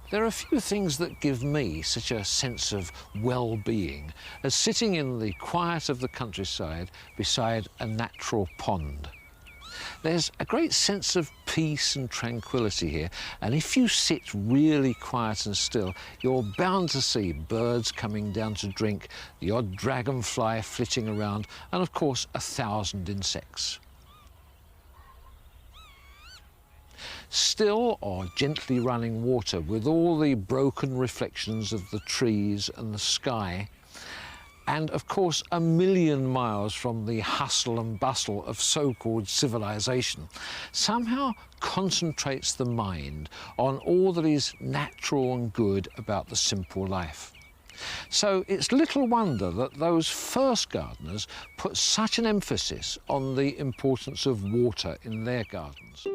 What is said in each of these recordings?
There are a few things that give me such a sense of well-being as sitting in the quiet of the countryside beside a natural pond. There's a great sense of peace and tranquility here, and if you sit really quiet and still, you're bound to see birds coming down to drink, the odd dragonfly flitting around, and of course 1,000 insects. Still or gently running water with all the broken reflections of the trees and the sky, and of course 1,000,000 miles from the hustle and bustle of so-called civilization, somehow concentrates the mind on all that is natural and good about the simple life. So it's little wonder that those first gardeners put such an emphasis on the importance of water in their gardens.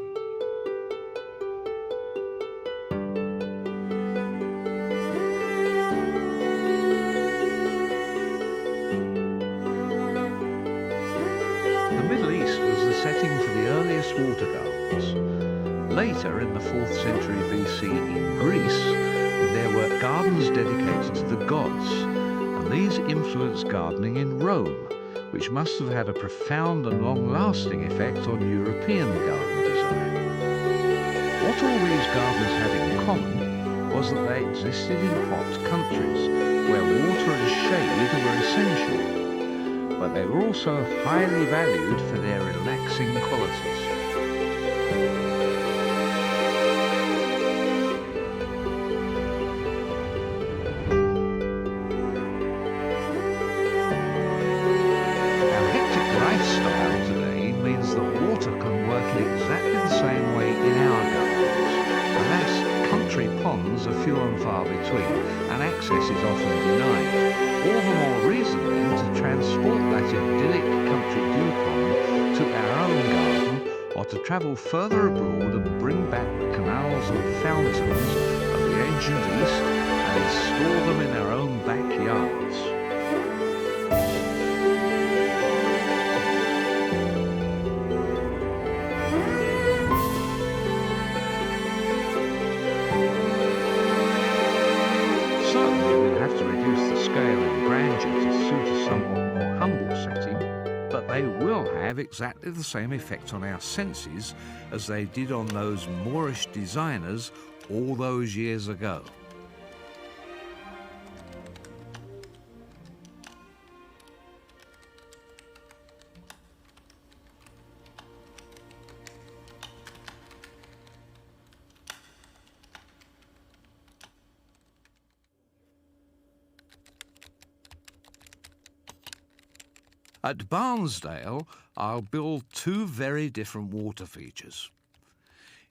Setting for the earliest water gardens. Later, in the 4th century BC in Greece, there were gardens dedicated to the gods, and these influenced gardening in Rome, which must have had a profound and long-lasting effect on European garden design. What all these gardens had in common was that they existed in hot countries, where water and shade were essential, but they were also highly valued for their relaxing qualities. Our hectic lifestyle today means that water can work in exactly the same way in our gardens. Alas, country ponds are few and far between, and access is often denied. All the more reason then to transport that idyllic country dew pond to our own garden, or to travel further abroad and bring back the canals and fountains of the ancient East and install them in our own backyards. They will have exactly the same effect on our senses as they did on those Moorish designers all those years ago. At Barnsdale, I'll build 2 very different water features.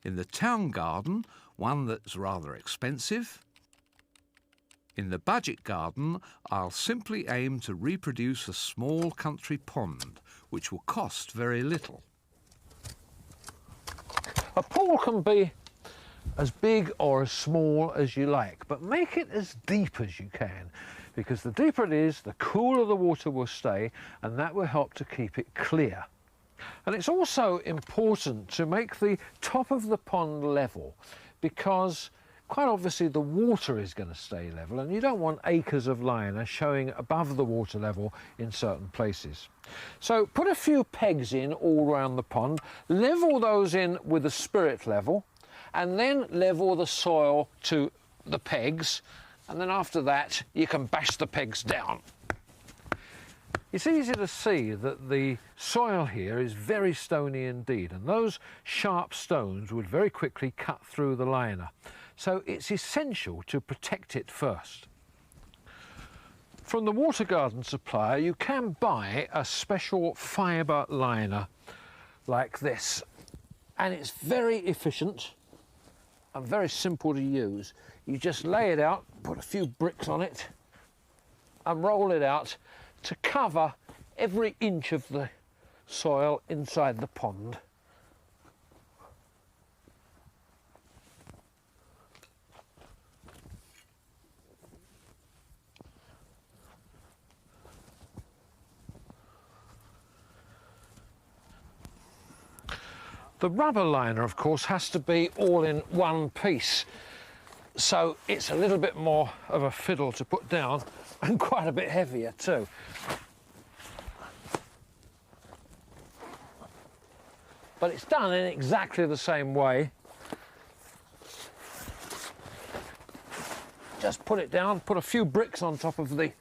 In the town garden, one that's rather expensive. In the budget garden, I'll simply aim to reproduce a small country pond, which will cost very little. A pool can be as big or as small as you like, but make it as deep as you can, because the deeper it is, the cooler the water will stay, and that will help to keep it clear. And it's also important to make the top of the pond level, because quite obviously the water is going to stay level, and you don't want acres of liner showing above the water level in certain places. So put a few pegs in all around the pond, level those in with the spirit level, and then level the soil to the pegs, and then after that you can bash the pegs down. It's easy to see that the soil here is very stony indeed, and those sharp stones would very quickly cut through the liner. So it's essential to protect it first. From the water garden supplier, you can buy a special fibre liner like this, and it's very efficient and very simple to use. You just lay it out, put a few bricks on it and roll it out to cover every inch of the soil inside the pond. The rubber liner, of course, has to be all in one piece, so it's a little bit more of a fiddle to put down and quite a bit heavier too. But it's done in exactly the same way. Just put it down, put a few bricks on top of the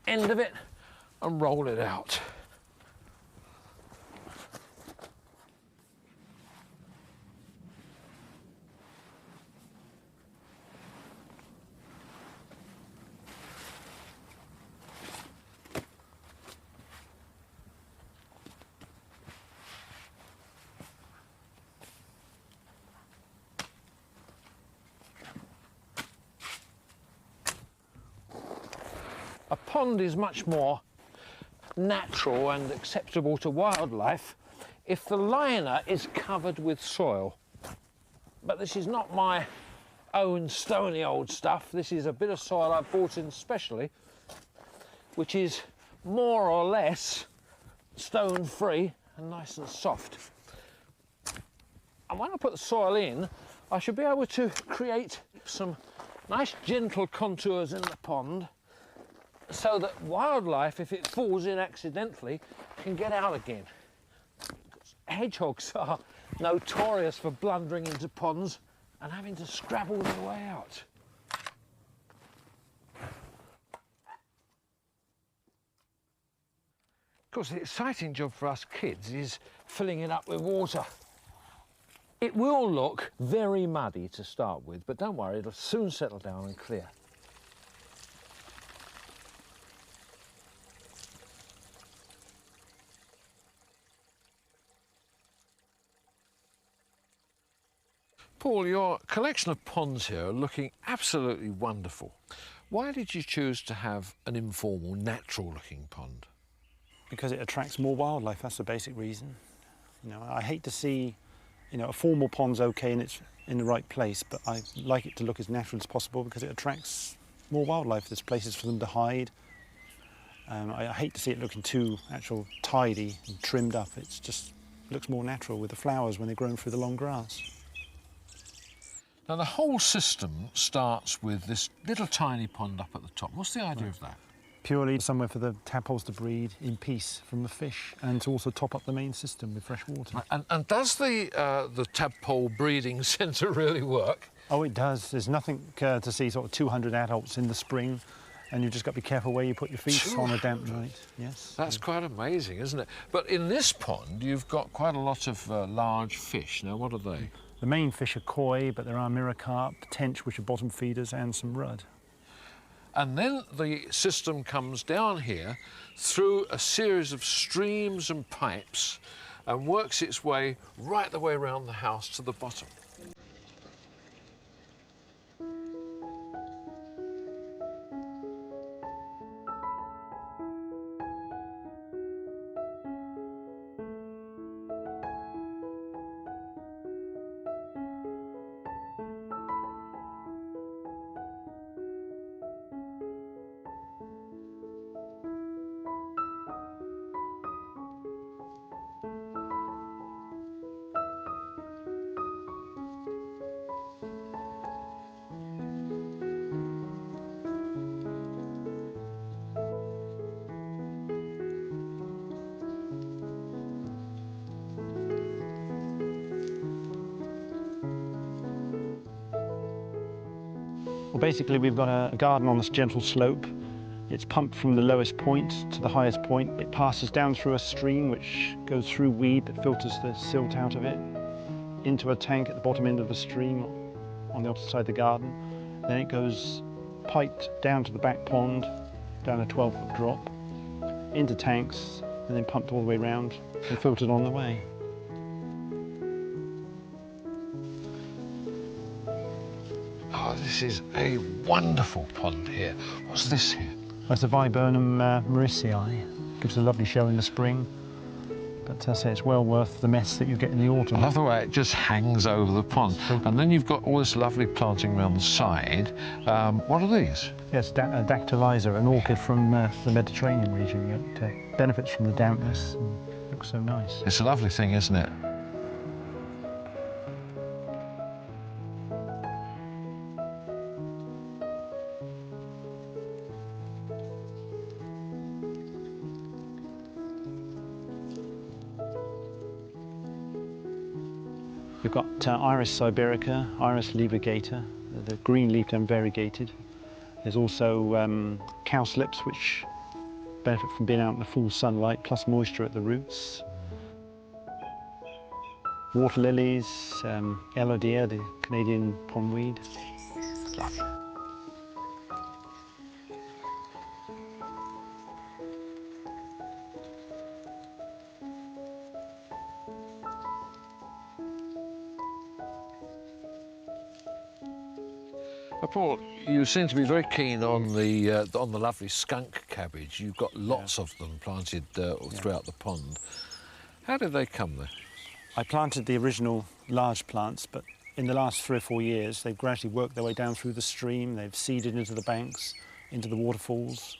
end of it and roll it out. A pond is much more natural and acceptable to wildlife if the liner is covered with soil. But this is not my own stony old stuff. This is a bit of soil I bought in specially, which is more or less stone free and nice and soft. And when I put the soil in, I should be able to create some nice gentle contours in the pond, so that wildlife, if it falls in accidentally, can get out again. Hedgehogs are notorious for blundering into ponds and having to scrabble their way out. Of course, the exciting job for us kids is filling it up with water. It will look very muddy to start with, but don't worry, it'll soon settle down and clear. Paul, your collection of ponds here are looking absolutely wonderful. Why did you choose to have an informal, natural-looking pond? Because it attracts more wildlife, that's the basic reason. You know, I hate to see, you know, a formal pond's okay and it's in the right place, but I like it to look as natural as possible because it attracts more wildlife. There's places for them to hide. I hate to see it looking too tidy and trimmed up. It just looks more natural with the flowers when they're grown through the long grass. Now, the whole system starts with this little tiny pond up at the top. What's the idea of that? Purely somewhere for the tadpoles to breed in peace from the fish and to also top up the main system with fresh water. And does the tadpole breeding centre really work? Oh, it does. There's nothing to see sort of 200 adults in the spring, and you've just got to be careful where you put your feet on a damp night. Yes. That's quite amazing, isn't it? But in this pond, you've got quite a lot of large fish. Now, what are they? The main fish are koi, but there are mirror carp, tench, which are bottom feeders, and some rudd. And then the system comes down here through a series of streams and pipes and works its way right the way around the house to the bottom. Well, basically, we've got a garden on this gentle slope. It's pumped from the lowest point to the highest point. It passes down through a stream which goes through weed that filters the silt out of it, into a tank at the bottom end of the stream on the opposite side of the garden. Then it goes piped down to the back pond, down a 12-foot drop, into tanks, and then pumped all the way around and filtered on the way. Oh, this is a wonderful pond here. What's this here? It's a Viburnum mauricii. Gives a lovely show in the spring, but I say it's well worth the mess that you get in the autumn. I love the way it just hangs over the pond. And then you've got all this lovely planting around the side. What are these? Yes, dactyliza, an orchid from the Mediterranean region. It benefits from the dampness and looks so nice. It's a lovely thing, isn't it? Iris siberica, Iris liebigata, the green-leafed and variegated. There's also cowslips, which benefit from being out in the full sunlight, plus moisture at the roots. Water lilies, Laryea, the Canadian pondweed. Lovely. Paul, you seem to be very keen on the lovely skunk cabbage. You've got lots of them planted throughout the pond. How did they come there? I planted the original large plants, but in the last 3 or 4 years, they've gradually worked their way down through the stream. They've seeded into the banks, into the waterfalls.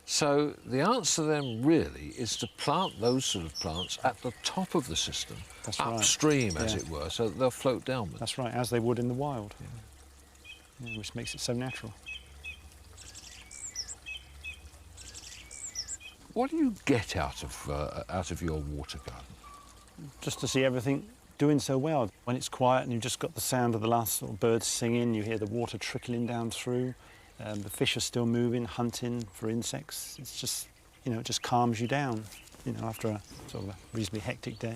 So the answer then really is to plant those sort of plants at the top of the system, That's right. upstream, as it were, so that they'll float downwards. That's right, as they would in the wild, yeah, which makes it so natural. What do you get out of your water garden? Just to see everything doing so well. When it's quiet and you've just got the sound of the last little birds singing, you hear the water trickling down through, the fish are still moving, hunting for insects. It's just, you know, it just calms you down, you know, after a sort of a reasonably hectic day.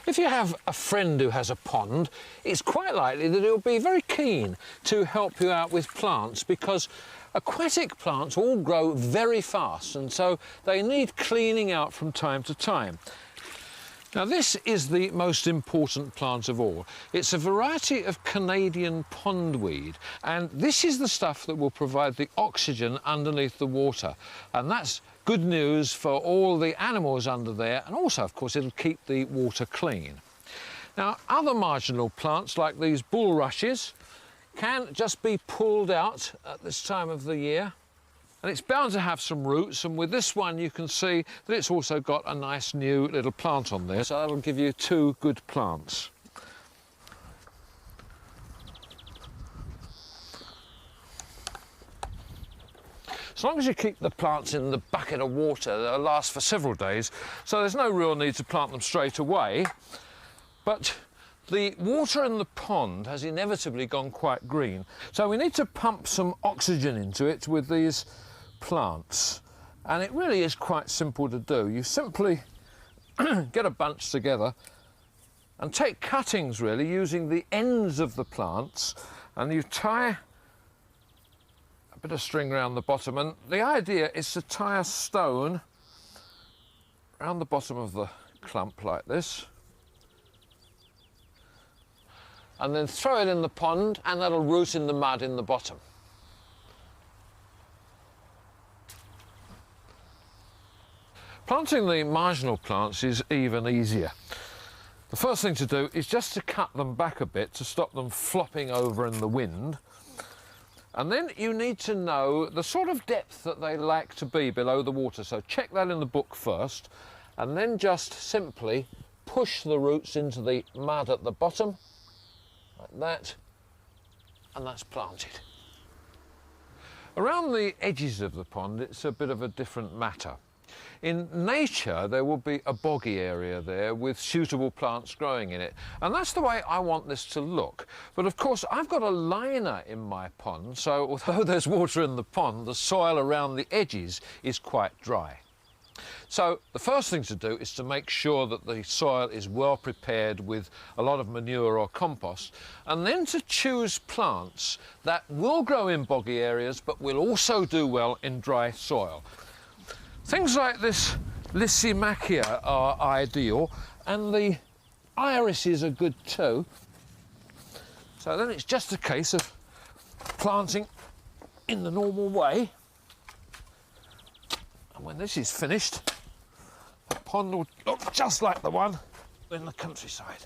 If you have a friend who has a pond, it's quite likely that he'll be very keen to help you out with plants, because aquatic plants all grow very fast, and so they need cleaning out from time to time. Now, this is the most important plant of all. It's a variety of Canadian pondweed, and this is the stuff that will provide the oxygen underneath the water. And that's good news for all the animals under there, and also, of course, it'll keep the water clean. Now, other marginal plants like these bulrushes can just be pulled out at this time of the year. And it's bound to have some roots, and with this one you can see that it's also got a nice new little plant on there, so that'll give you 2 good plants. As long as you keep the plants in the bucket of water, they'll last for several days, so there's no real need to plant them straight away. But the water in the pond has inevitably gone quite green, so we need to pump some oxygen into it with these plants, and it really is quite simple to do. You simply get a bunch together and take cuttings, really, using the ends of the plants, and you tie a bit of string around the bottom, and the idea is to tie a stone around the bottom of the clump like this, and then throw it in the pond, and that'll root in the mud in the bottom. Planting the marginal plants is even easier. The first thing to do is just to cut them back a bit to stop them flopping over in the wind. And then you need to know the sort of depth that they like to be below the water. So check that in the book first, and then just simply push the roots into the mud at the bottom, like that, and that's planted. Around the edges of the pond, it's a bit of a different matter. In nature, there will be a boggy area there with suitable plants growing in it, and that's the way I want this to look. But of course, I've got a liner in my pond, so although there's water in the pond, the soil around the edges is quite dry. So the first thing to do is to make sure that the soil is well prepared with a lot of manure or compost, and then to choose plants that will grow in boggy areas but will also do well in dry soil. Things like this Lysimachia are ideal, and the irises are good too. So then it's just a case of planting in the normal way. And when this is finished, the pond will look just like the one in the countryside.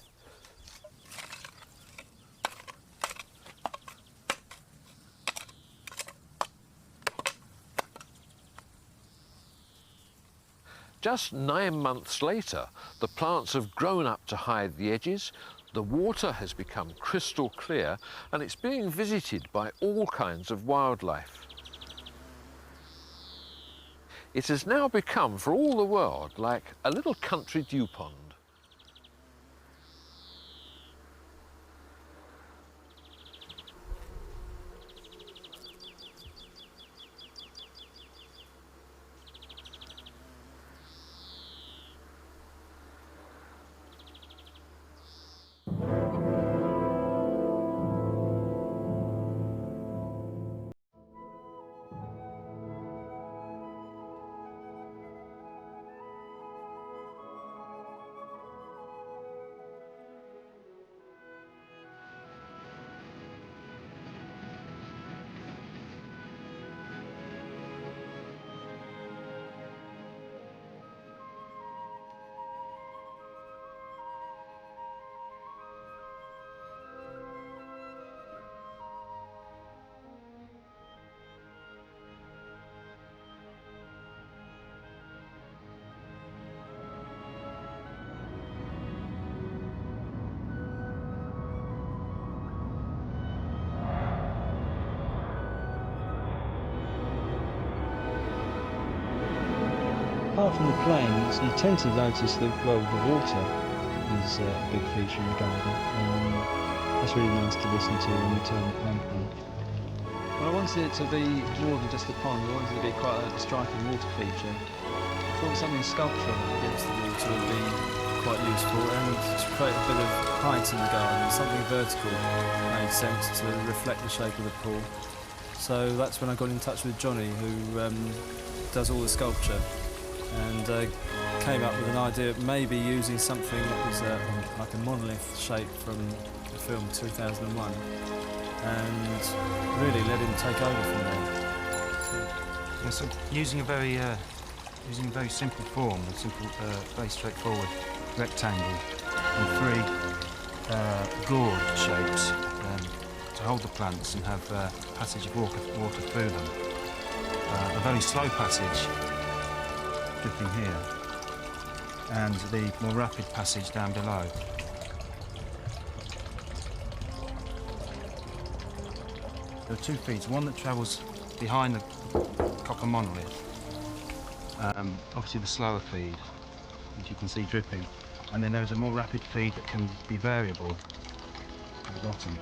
Just 9 months later, the plants have grown up to hide the edges, the water has become crystal clear, and it's being visited by all kinds of wildlife. It has now become, for all the world, like a little country dew pond. Apart from the plains, you tend to notice that, well, the water is a big feature in the garden. That's really nice to listen to when you turn the pump on. Well, I wanted it to be more than just a pond. I wanted it to be quite a striking water feature. I thought something sculptural against the water would be quite useful, and to create a bit of height in the garden, something vertical made sense to reflect the shape of the pool. So that's when I got in touch with Johnny, who does all the sculpture, and came up with an idea of maybe using something that was like a monolith shape from the film 2001, and really let him take over from there. Yeah, so using a very simple form, a simple, very straightforward rectangle and three gourd shapes to hold the plants and have passage of water through them. A very slow passage dripping here, and the more rapid passage down below. There are two feeds, one that travels behind the copper monolith, obviously the slower feed, which you can see dripping, and then there's a more rapid feed that can be variable at the bottom.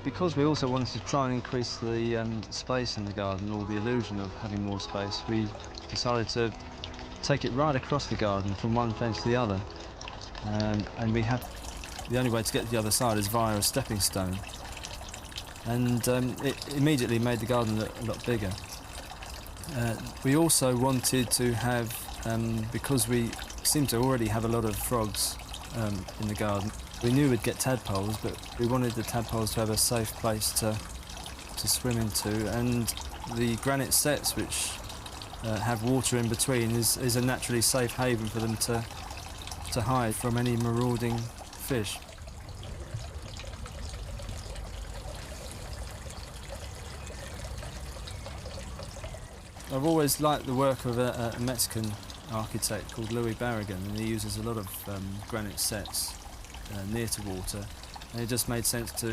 Because we also wanted to try and increase the space in the garden, or the illusion of having more space, we decided to take it right across the garden from one fence to the other. And we have the only way to get to the other side is via a stepping stone. And it immediately made the garden look a lot bigger. We also wanted to have, because we seem to already have a lot of frogs in the garden, we knew we'd get tadpoles, but we wanted the tadpoles to have a safe place to swim into, and the granite setts, which have water in between, is a naturally safe haven for them to hide from any marauding fish. I've always liked the work of a Mexican architect called Louis Barragan, and he uses a lot of granite setts near to water, and it just made sense to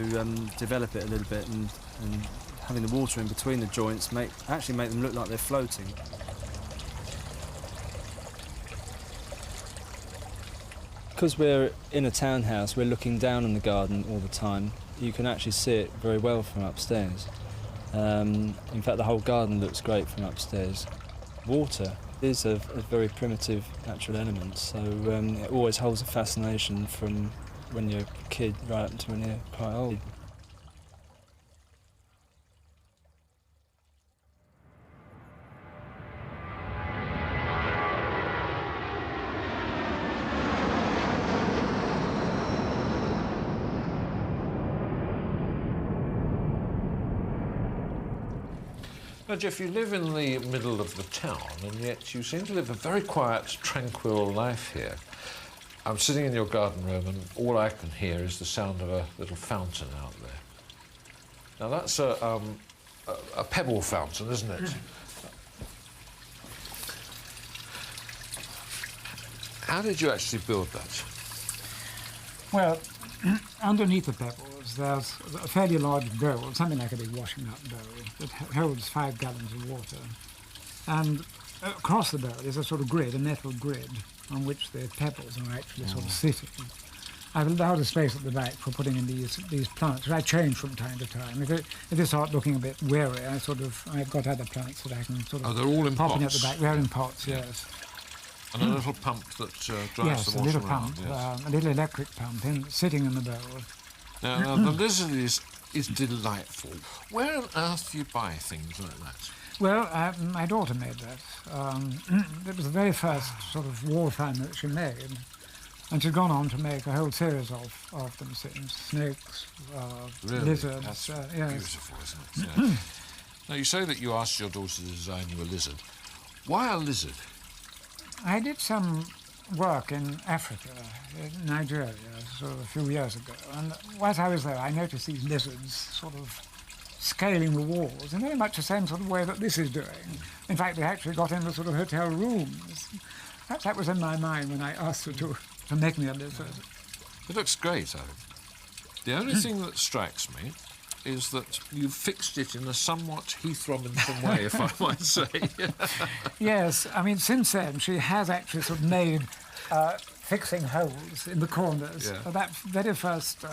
develop it a little bit, and having the water in between the joints actually make them look like they're floating. Because we're in a townhouse, we're looking down on the garden all the time. You can actually see it very well from upstairs. In fact, the whole garden looks great from upstairs. Water is a very primitive natural element, so it always holds a fascination from when you're a kid right up to when you're quite old. Now, Geoff, you live in the middle of the town, and yet you seem to live a very quiet, tranquil life here. I'm sitting in your garden room, and all I can hear is the sound of a little fountain out there. Now, that's a pebble fountain, isn't it? How did you actually build that? Well, underneath the pebbles, there's a fairly large bowl, something like a big washing up bowl, that holds 5 gallons of water. And across the bowl is a sort of grid, a metal grid, on which the pebbles are actually sort of sitting. I've allowed a space at the back for putting in these plants, which I change from time to time. If they start looking a bit weary, I've got other plants that I can sort of they're all in pop in at pots? the back. They're in pots, yes. And a little pump that drives the water Yes, a little around, pump, yes. a little electric pump sitting in the bowl. Now, the lizard is delightful. Where on earth do you buy things like that? Well, my daughter made that. It was the very first sort of wall fan that she made. And she's gone on to make a whole series of them since. Snakes, Really? lizards. That's yes. beautiful, isn't it? Yeah. Now, you say that you asked your daughter to design you a lizard. Why a lizard? I did some work in Africa, in Nigeria, sort of a few years ago. And whilst I was there, I noticed these lizards sort of scaling the walls in very much the same sort of way that this is doing. In fact, they actually got into sort of hotel rooms. Perhaps that was in my mind when I asked her to make me a lizard. It looks great, I think. The only thing that strikes me is that you've fixed it in a somewhat Heath Robinson way, if I might say. Yes, I mean, since then, she has actually sort of made fixing holes in the corners. Yeah. That very first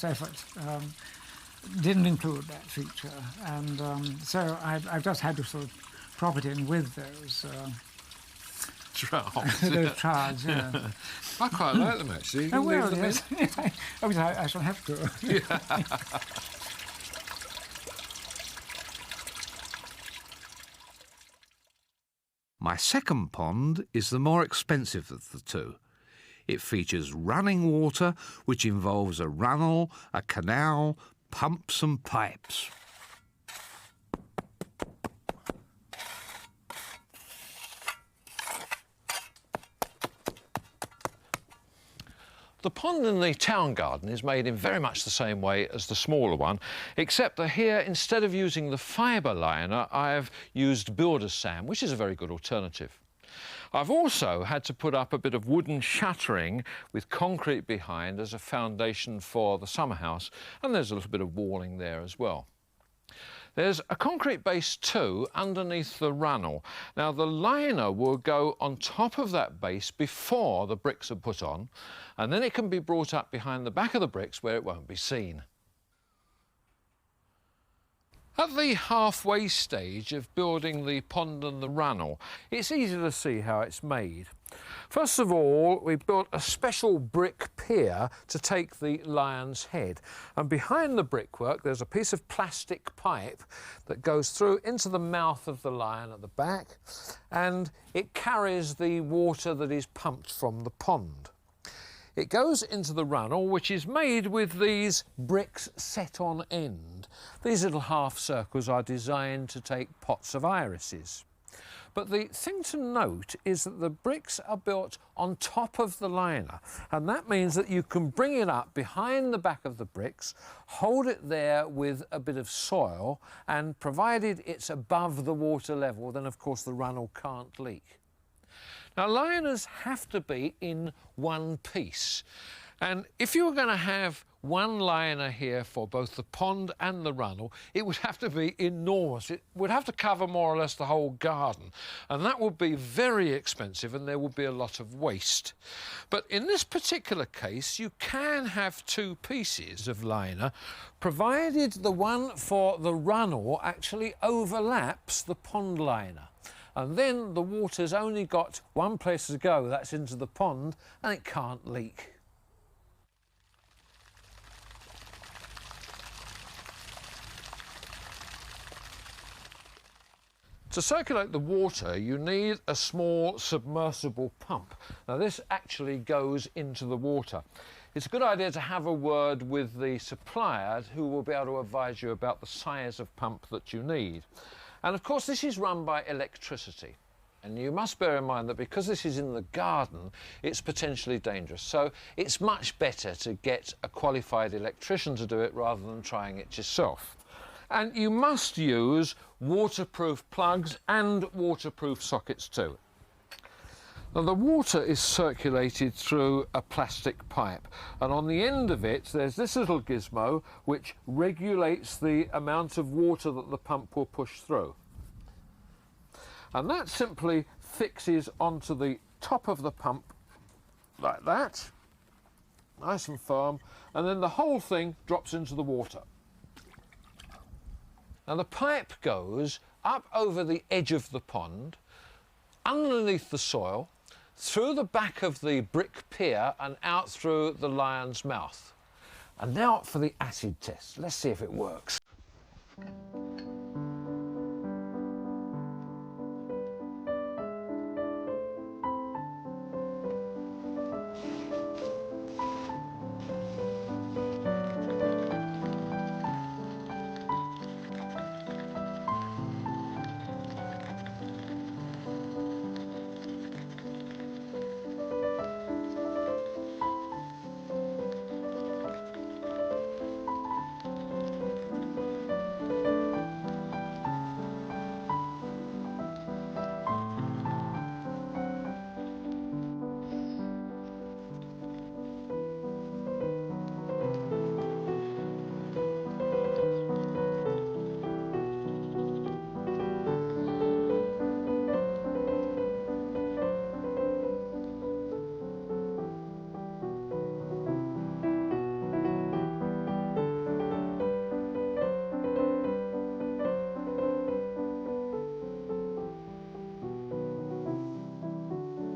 effort didn't include that feature. And so I've just had to sort of prop it in with those Troughs. those trowels, yeah. I quite like them, actually. You Oh, can leave well, them in. yes. I shall have to. My second pond is the more expensive of the two. It features running water, which involves a runnel, a canal, pumps and pipes. The pond in the town garden is made in very much the same way as the smaller one, except that here, instead of using the fibre liner, I've used builder's sand, which is a very good alternative. I've also had to put up a bit of wooden shuttering with concrete behind as a foundation for the summer house, and there's a little bit of walling there as well. There's a concrete base too underneath the runnel. Now the liner will go on top of that base before the bricks are put on, and then it can be brought up behind the back of the bricks where it won't be seen. At the halfway stage of building the pond and the runnel, it's easy to see how it's made. First of all, we built a special brick pier to take the lion's head. And behind the brickwork, there's a piece of plastic pipe that goes through into the mouth of the lion at the back, and it carries the water that is pumped from the pond. It goes into the runnel, which is made with these bricks set on end. These little half circles are designed to take pots of irises. But the thing to note is that the bricks are built on top of the liner, and that means that you can bring it up behind the back of the bricks, hold it there with a bit of soil, and provided it's above the water level, then of course the runnel can't leak. Now, liners have to be in one piece, and if you were going to have one liner here for both the pond and the runnel, it would have to be enormous. It would have to cover more or less the whole garden, and that would be very expensive, and there would be a lot of waste. But in this particular case, you can have two pieces of liner, provided the one for the runnel actually overlaps the pond liner. And then the water's only got one place to go, that's into the pond, and it can't leak. To circulate the water, you need a small submersible pump. Now, this actually goes into the water. it's a good idea to have a word with the supplier who will be able to advise you about the size of pump that you need. And of course this is run by electricity. And you must bear in mind that because this is in the garden, it's potentially dangerous. So it's much better to get a qualified electrician to do it rather than trying it yourself. And you must use waterproof plugs and waterproof sockets too. Now the water is circulated through a plastic pipe, and on the end of it there's this little gizmo which regulates the amount of water that the pump will push through. And that simply fixes onto the top of the pump like that, nice and firm, and then the whole thing drops into the water. Now the pipe goes up over the edge of the pond, underneath the soil, through the back of the brick pier and out through the lion's mouth. And now for the acid test. Let's see if it works.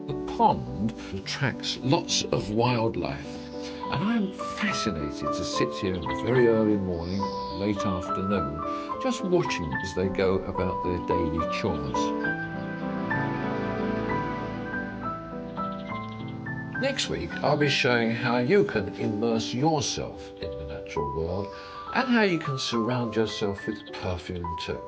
The pond attracts lots of wildlife, and I'm fascinated to sit here in the very early morning, late afternoon, just watching as they go about their daily chores. Next week I'll be showing how you can immerse yourself in the natural world and how you can surround yourself with perfume too.